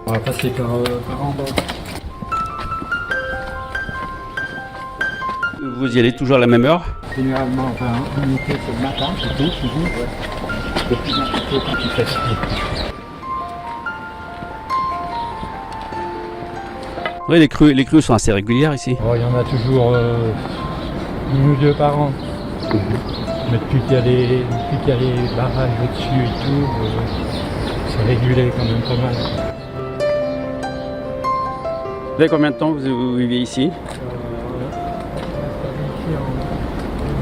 On va passer par en bas. Vous y allez toujours à la même heure? Généralement, enfin, on était c'est le matin, c'est tout, toujours. Ouais. De plus en plus tôt quand il fait frais. Oui, les crues sont assez régulières ici. Oh, il y en a toujours une ou deux par an. Mais depuis qu'il y a les barrages au-dessus et tout, c'est régulé quand même pas mal. Vous avez combien de temps vous vivez ici? Ici en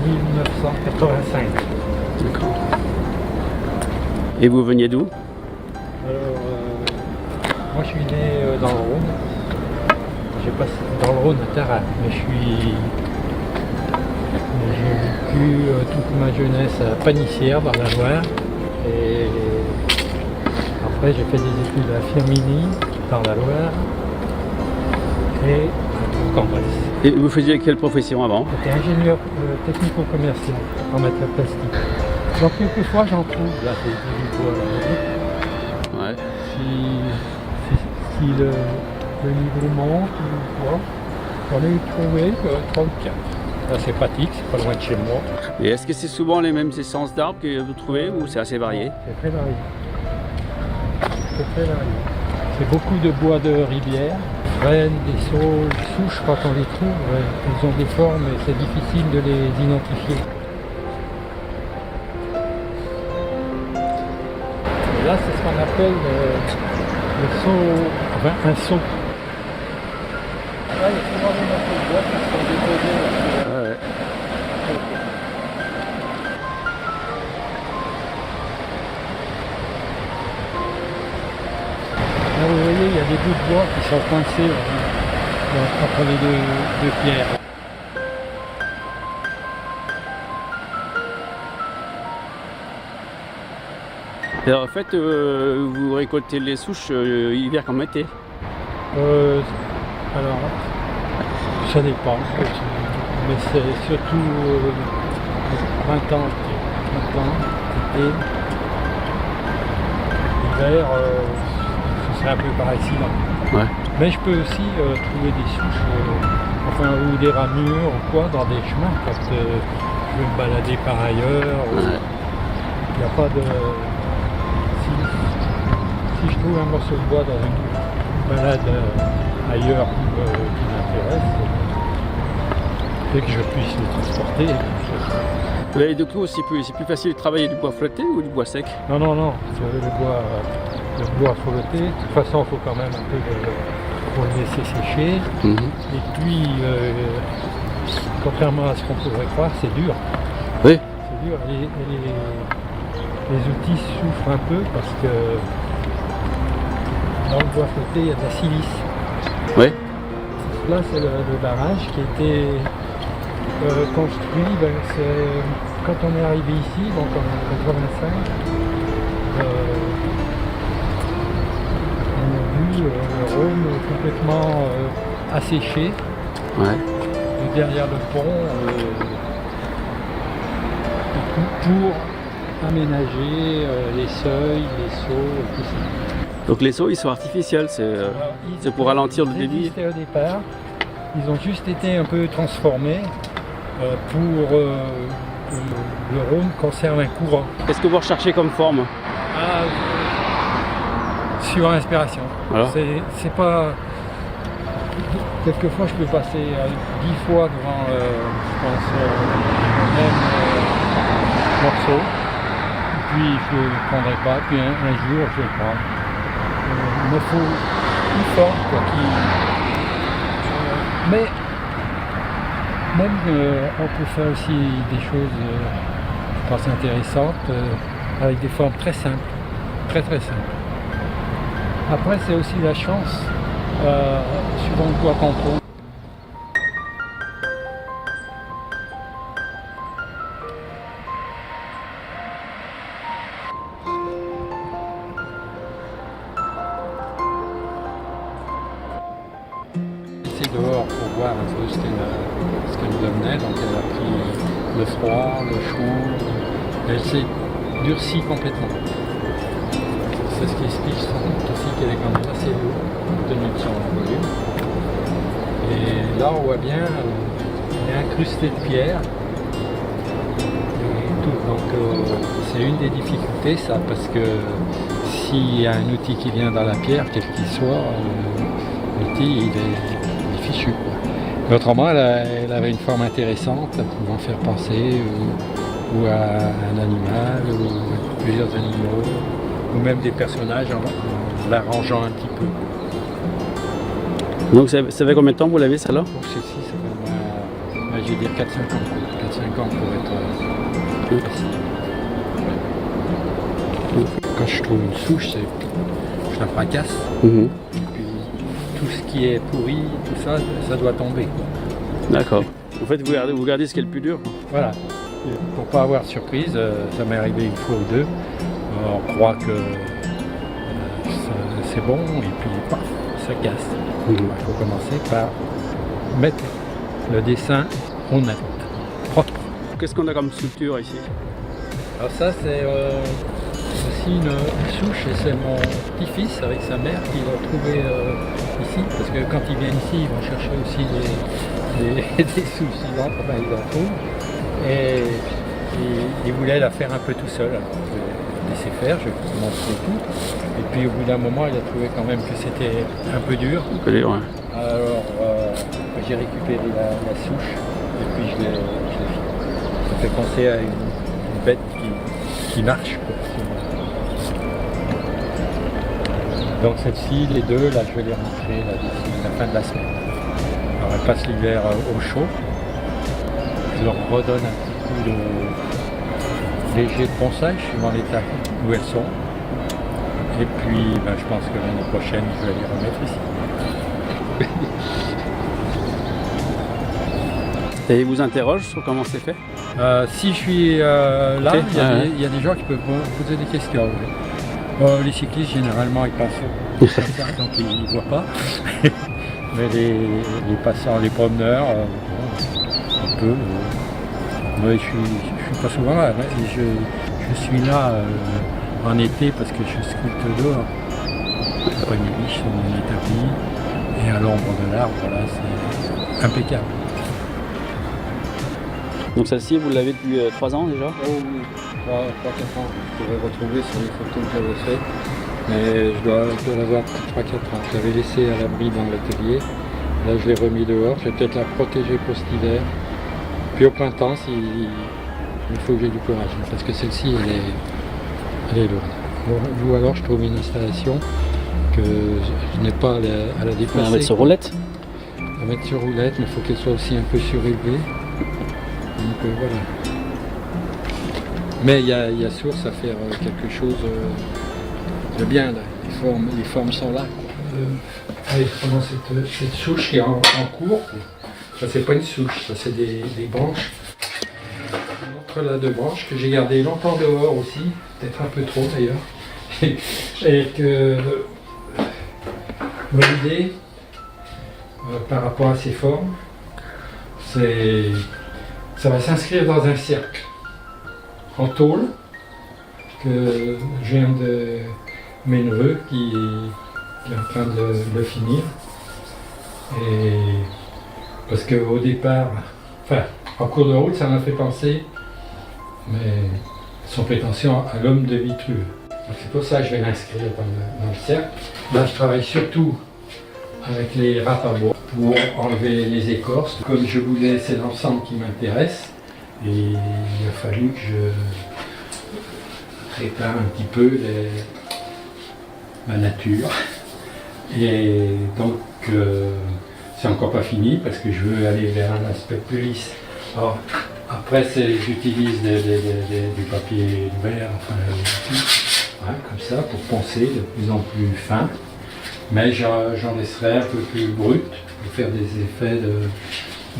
1985. D'accord. Et vous veniez d'où? Alors, moi je suis né dans le Rhône. J'ai passé dans le Rhône à Tarare, mais j'ai vécu toute ma jeunesse à Panissière dans la Loire. Et après j'ai fait des études à Firminy dans la Loire et à Bourg-en-Bresse. Et vous faisiez quelle profession avant? J'étais ingénieur technico-commercial en matière plastique. Donc quelquefois j'en trouve là, c'est du bois là. Ouais. Si le niveau monte ou quoi, j'en ai trouvé 3 ou 4. Là c'est pratique, c'est pas loin de chez moi. Et est-ce que c'est souvent les mêmes essences d'arbres que vous trouvez ou c'est assez varié? C'est très varié. C'est très varié. C'est beaucoup de bois de rivière, frênes, des saules, souches quand on les trouve, elles ont des formes et c'est difficile de les identifier. Et là c'est ce qu'on appelle le saut, enfin un saut. Là il y a souvent des morceaux de bois qui sont déposés. Ouais. Là, vous voyez, il y a des bouts de bois qui sont coincés entre les deux pierres. Et alors, en fait, vous récoltez les souches hiver comme été? Alors, ça dépend, mais c'est surtout printemps, été, hiver. Ce serait un peu par accident. Ouais. Mais je peux aussi trouver des souches, enfin, ou des ramures ou quoi dans des chemins quand je veux me balader par ailleurs. Ouais. Il n'y a pas de. Si je trouve un morceau de bois dans une balade ailleurs qui m'intéresse, dès que je puisse le transporter. Et du coup, c'est plus facile de travailler du bois flotté ou du bois sec? Non, c'est le bois flotté. De toute façon, il faut quand même un peu pour le laisser sécher. Et puis, contrairement à ce qu'on pourrait croire, c'est dur. Oui. C'est dur. Les outils souffrent un peu parce que dans le bois flotté, il y a de la silice. Oui. Là, c'est le barrage qui a été construit. Quand on est arrivé ici, donc en 85, on a vu le Rhône complètement asséché. Ouais. Et derrière le pont, pour aménager les seuils, les seaux et tout ça. Donc les seaux, ils sont artificiels, c'est pour ralentir le débit. Ils existaient au départ, ils ont juste été un peu transformés pour que le Rhône conserve un courant. Qu'est-ce que vous recherchez comme forme? Sur inspiration. Alors C'est pas. Quelquefois, je peux passer 10 fois devant, je pense, le même morceau. Puis je ne le prendrai pas. Puis un jour, je vais le prendre. Il me faut une forme, quoi, mais même on peut faire aussi des choses, je pense, intéressantes avec des formes très simples, très simples. Après, c'est aussi la chance, suivant le bois qu'on trouve. Dehors pour voir un peu ce qu'elle nous amenait, donc elle a pris le froid, le chaud, elle s'est durcie complètement. C'est ce qui explique sans doute aussi qu'elle est quand même assez lourde, compte tenu de son volume. Et là, on voit bien, elle est incrustée de pierre. Et tout. Donc, c'est une des difficultés, ça, parce que s'il y a un outil qui vient dans la pierre, quel qu'il soit, l'outil, il est fichu, quoi. Mais autrement, elle avait une forme intéressante, pouvant faire penser ou à un animal, ou à plusieurs animaux, ou même des personnages en l'arrangeant un petit peu. Donc ça fait combien de temps vous l'avez celle-là? Pour celle-ci, ça fait, je vais dire 4-5 ans. 4-5 ans pour être précis. Quand je trouve une souche, je la fracasse. Et puis tout ce qui est pourri, tout ça, ça doit tomber. D'accord. En fait, vous gardez ce qui est le plus dur. Voilà. Pour pas avoir de surprise, ça m'est arrivé une fois ou deux. On croit que c'est bon et puis paf, ça casse. Il faut commencer par mettre le dessin honnête, propre. Qu'est-ce qu'on a comme sculpture ici? Alors ça c'est aussi une souche et c'est mon petit-fils avec sa mère qui l'a trouvé ici, parce que quand ils viennent ici ils vont chercher aussi des souches, ils en trouvent, et il voulait la faire un peu tout seul. Alors, je vais laisser faire, je vais vous montrer tout, et puis au bout d'un moment il a trouvé quand même que c'était un peu dur. Ouais. Alors j'ai récupéré la souche et puis je l'ai fait. Ça fait penser à une bête qui marche, quoi. Donc celle-ci, les deux, là je vais les rentrer là d'ici la fin de la semaine. Alors elles passent l'hiver au chaud. Je leur redonne un petit coup de léger de ponçage suivant l'état où elles sont. Et puis je pense que l'année prochaine je vais les remettre ici. Et ils vous interrogent sur comment c'est fait? Si je suis là, Okay. il y a des gens qui peuvent poser des questions. Oui. Les cyclistes, généralement, ils passent comme ça, donc ils ne voient pas. Mais les passants, les promeneurs, un peu. Moi, je suis pas souvent là. Je suis là en été parce que je sculpte dehors. L'après-midi, je suis dans mon établi. Et à l'ombre de l'arbre, là, c'est impeccable. Donc celle-ci, vous l'avez depuis 3 ans déjà? Oh oui, 3-4 ans. Je pourrais retrouver sur les photos que j'avais faites. Mais je dois l'avoir depuis 3-4 ans. Je l'avais laissé à l'abri dans l'atelier. Là, je l'ai remis dehors. Je vais peut-être la protéger pour cet hiver. Puis au printemps, il faut que j'ai du courage. Parce que celle-ci, elle est lourde. Ou alors, je trouve une installation que je n'ai pas à la déplacer. On va mettre sur roulette? À mettre sur roulette, mais il faut qu'elle soit aussi un peu surélevée. Donc voilà. Mais il y a source à faire quelque chose de bien là. Les formes sont là. Allez, prenons cette souche qui est en cours. Ça c'est pas une souche, ça c'est des branches. Entre là deux branches que j'ai gardées longtemps dehors aussi, peut-être un peu trop d'ailleurs. Et que mon idée par rapport à ces formes, ça va s'inscrire dans un cercle en tôle que j'ai un de mes neveux qui est en train de le finir. Et parce qu'au départ, en cours de route, ça m'a fait penser, mais sans prétention, à l'homme de Vitruve. Donc c'est pour ça que je vais l'inscrire dans le cercle. Là, je travaille surtout avec les râpes à bois pour enlever les écorces. Comme je voulais, c'est l'ensemble qui m'intéresse. Et il a fallu que je prépare un petit peu ma nature. Et donc, c'est encore pas fini parce que je veux aller vers un aspect plus lisse. Alors, après, j'utilise du papier vert, comme ça, pour poncer de plus en plus fin. Mais j'en laisserai un peu plus brut pour faire des effets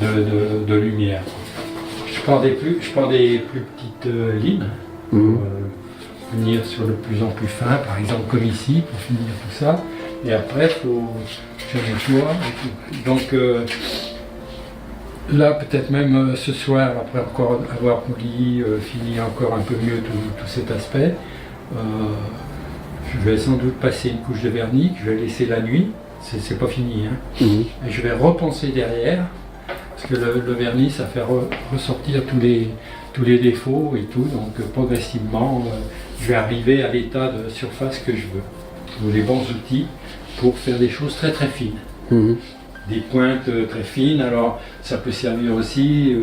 de lumière. Je prends des plus petites limes pour finir sur le plus en plus fin, par exemple comme ici, pour finir tout ça. Et après, il faut faire le toit. Donc là, peut-être même ce soir, après encore avoir fini encore un peu mieux tout cet aspect, Je vais sans doute passer une couche de vernis que je vais laisser la nuit. C'est pas fini. Hein. Et je vais repenser derrière. Parce que le vernis, ça fait ressortir tous les défauts et tout. Donc progressivement, je vais arriver à l'état de surface que je veux. Ou les bons outils pour faire des choses très très fines. Des pointes très fines. Alors ça peut servir aussi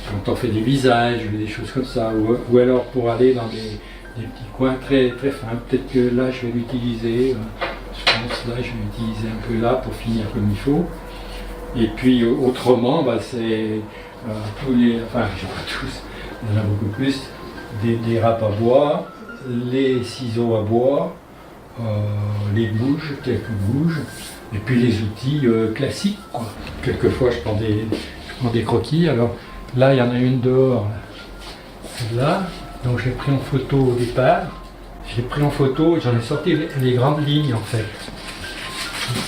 quand on fait des visages ou des choses comme ça. Ou alors pour aller dans des petits coins très très fins. Peut-être que là je vais l'utiliser. Je pense là je vais l'utiliser un peu là pour finir comme il faut. Et puis autrement, c'est tous les, enfin je sais pas tous, il y en a beaucoup plus, des râpes à bois, les ciseaux à bois, les bouges, quelques bouges, et puis les outils classiques, quoi. Quelquefois je prends des croquis. Alors là il y en a une dehors, celle-là, donc j'ai pris en photo au départ. J'ai pris en photo, j'en ai sorti les grandes lignes en fait.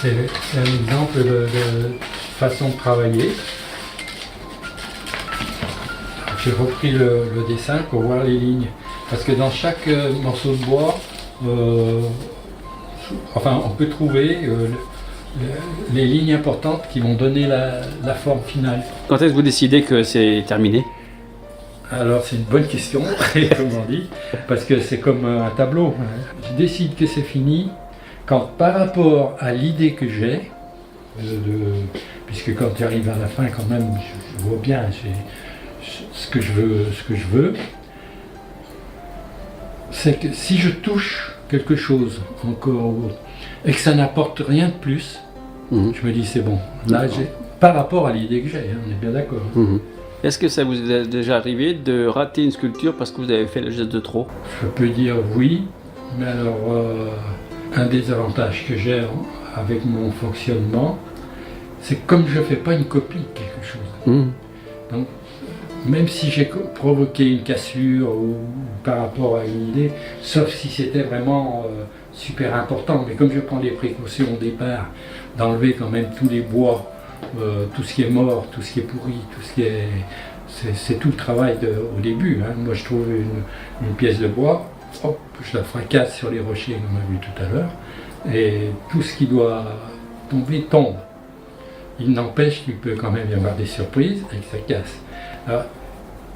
C'est un exemple de façon de travailler. J'ai repris le dessin pour voir les lignes. Parce que dans chaque morceau de bois, on peut trouver les lignes importantes qui vont donner la forme finale. Quand est-ce que vous décidez que c'est terminé? Alors c'est une bonne question, comme on dit, parce que c'est comme un tableau. Je décide que c'est fini quand par rapport à l'idée que j'ai, puisque quand tu arrives à la fin quand même, je vois bien ce que je veux, c'est que si je touche quelque chose encore et que ça n'apporte rien de plus, je me dis c'est bon. Là, par rapport à l'idée que j'ai, on est bien d'accord. Est-ce que ça vous est déjà arrivé de rater une sculpture parce que vous avez fait le geste de trop? Je peux dire oui, mais alors un des avantages que j'ai avec mon fonctionnement, c'est que comme je ne fais pas une copie de quelque chose. Donc, même si j'ai provoqué une cassure ou par rapport à une idée, sauf si c'était vraiment super important, mais comme je prends des précautions au départ, d'enlever quand même tous les bois, tout ce qui est mort, tout ce qui est pourri, tout ce qui est... C'est tout le travail au début. Hein. Moi je trouve une pièce de bois, hop, je la fracasse sur les rochers comme on a vu tout à l'heure, et tout ce qui doit tomber tombe. Il n'empêche qu'il peut quand même y avoir des surprises et que ça casse. Alors,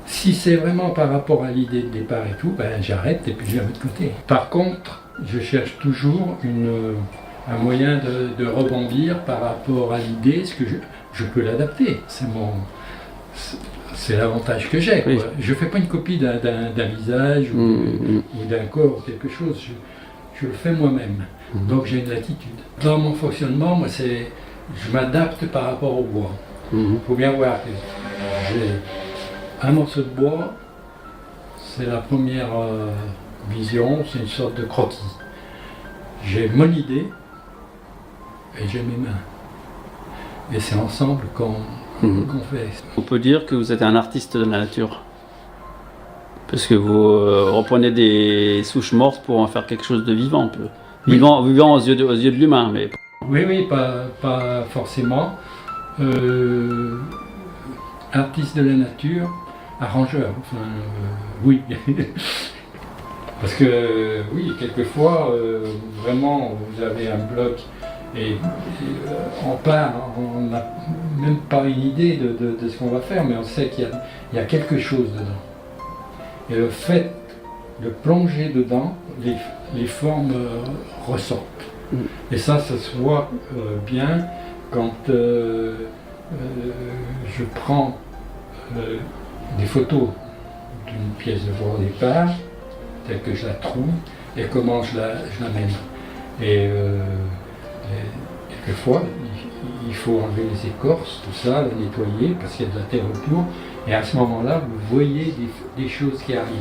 si c'est vraiment par rapport à l'idée de départ et tout, j'arrête et puis je la mets de côté. Par contre, je cherche toujours un moyen de rebondir par rapport à l'idée, ce que je peux l'adapter. C'est l'avantage que j'ai. Oui. Je ne fais pas une copie d'un visage ou d'un corps ou quelque chose. Je le fais moi-même. Donc j'ai une latitude. Dans mon fonctionnement, moi, je m'adapte par rapport au bois. Il faut bien voir que j'ai un morceau de bois, c'est la première vision, c'est une sorte de croquis. J'ai mon idée et j'ai mes mains. Et c'est ensemble qu'on fait. On peut dire que vous êtes un artiste de la nature. Parce que vous reprenez des souches mortes pour en faire quelque chose de vivant un peu. Vivant aux yeux de l'humain. Mais... Oui, pas forcément. Artiste de la nature, arrangeur, oui. Parce que oui, quelquefois, vraiment, vous avez un bloc et on part, on n'a même pas une idée de ce qu'on va faire, mais on sait qu'il y a quelque chose dedans. Et le fait de plonger dedans, les formes ressortent. Et ça se voit bien quand je prends des photos d'une pièce de bois au départ, telle que je la trouve, et comment je l'amène. Et quelquefois, il faut enlever les écorces, tout ça, la nettoyer, parce qu'il y a de la terre autour, et à ce moment-là, vous voyez des choses qui arrivent.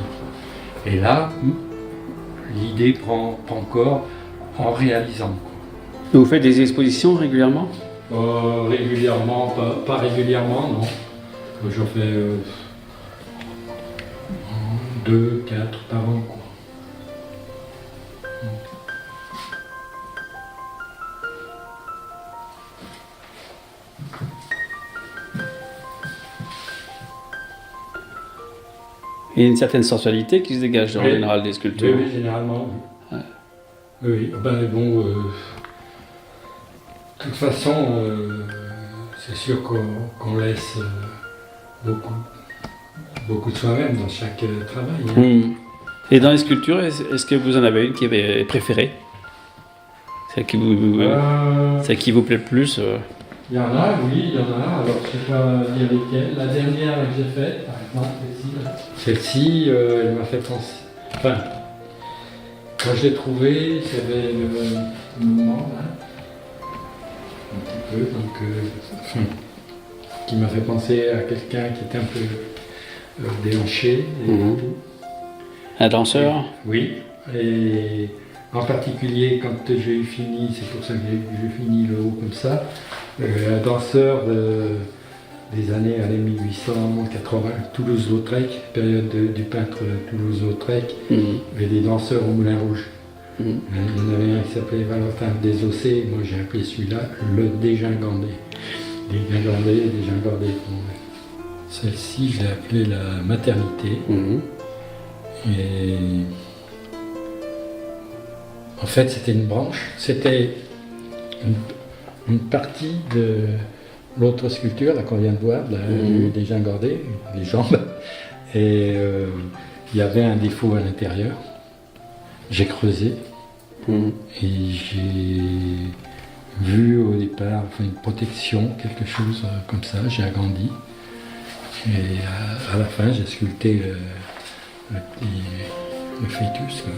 Et là, l'idée prend corps en réalisant. Vous faites des expositions régulièrement? Régulièrement, pas régulièrement, non. J'en fais 2, 4 par an, quoi. Il y a une certaine sensualité qui se dégage en général des sculptures. Oui, généralement. Oui. Ouais. Oui, ben bon, de toute façon, c'est sûr qu'on laisse beaucoup de soi-même dans chaque travail. Hein. Hmm. Et dans les sculptures, est-ce que vous en avez une qui est préférée? Celle qui vous plaît le plus? Il y en a, oui, il y en a. Alors, je ne sais pas dire lesquelles. La dernière que j'ai faite, par exemple, celle-ci, elle m'a fait penser. Enfin, quand je l'ai trouvée, j'avais le mouvement là, un petit peu, donc, qui m'a fait penser à quelqu'un qui était un peu déhanché. Et Mhm. tout. Un danseur? Oui, et en particulier quand j'ai eu fini, c'est pour ça que j'ai fini le haut comme ça, un danseur des années 1880, Toulouse-Lautrec, période du peintre Toulouse-Lautrec, et des danseurs au Moulin Rouge. Il y en avait un qui s'appelait Valentin Desossé, moi j'ai appelé celui-là le dégingandé. Dégingandé. Celle-ci, je l'ai appelée la maternité. Et en fait, c'était une branche, c'était une partie de l'autre sculpture là qu'on vient de voir, du dégingandé, les jambes. Et il y avait un défaut à l'intérieur. J'ai creusé et j'ai vu au départ une protection, quelque chose comme ça. J'ai agrandi et à la fin, j'ai sculpté le fœtus, quoi.